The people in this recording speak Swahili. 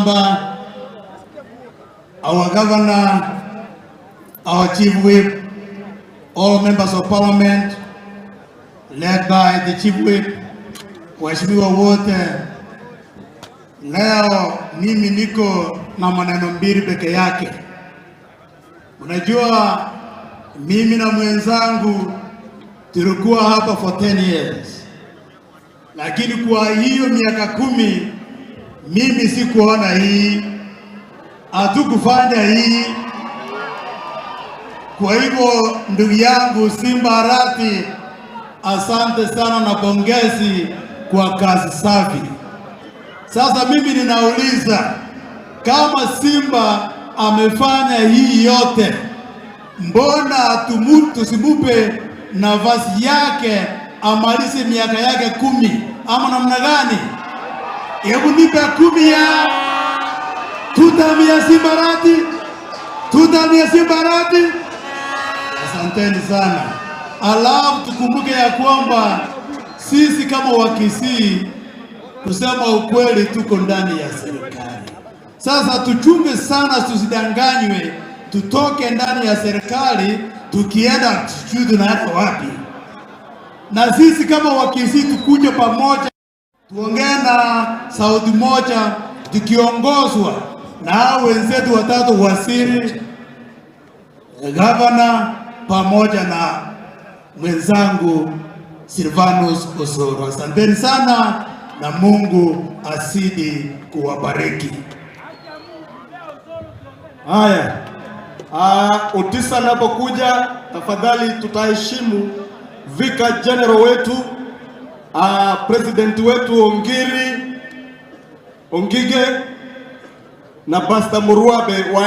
kwamba our governor, our chief whip, all members of parliament led by the chief whip, waheshimiwa wote, leo mimi niko na maneno mbili peke yake. Unajua mimi na mwenzangu tulikuwa hapa for 10 years. Lakini kwa hiyo miaka 10 mimi sikuona hii, hatukufanya hii. Kwa hivyo ndugu yangu Simba Arati, asante sana na pongezi kwa kazi safi. Sasa mimi ninauliza, kama Simba amefanya hii yote, mbona tusimupe nafasi yake amalize miaka yake 10 ama namna gani? Hebu nipe 10 ya tutamia Simba Arati, tutamia Simba Arati. Asanteni sana. Alafu tukumbuke ya kwamba sisi kama Wakisii, kusema ukweli, tuko ndani ya serikali. Sasa tuchunge sana, tusidanganywe, tutoke ndani ya serikali tukienda tuchudu na hata wapi. Na sisi kama Wakisii tukuje pamoja, tuongee na sauti moja, tukiongozwa na wenzetu watatu, waziri, gavana pamoja na mwenzangu Silvanus Osoro. Asanteni sana na Mungu asidi kuwabariki. Haya, Otisa anapokuja, tafadhali tutaheshimu Vicar General wetu, President wetu Ongige na Pastor Muruabe wa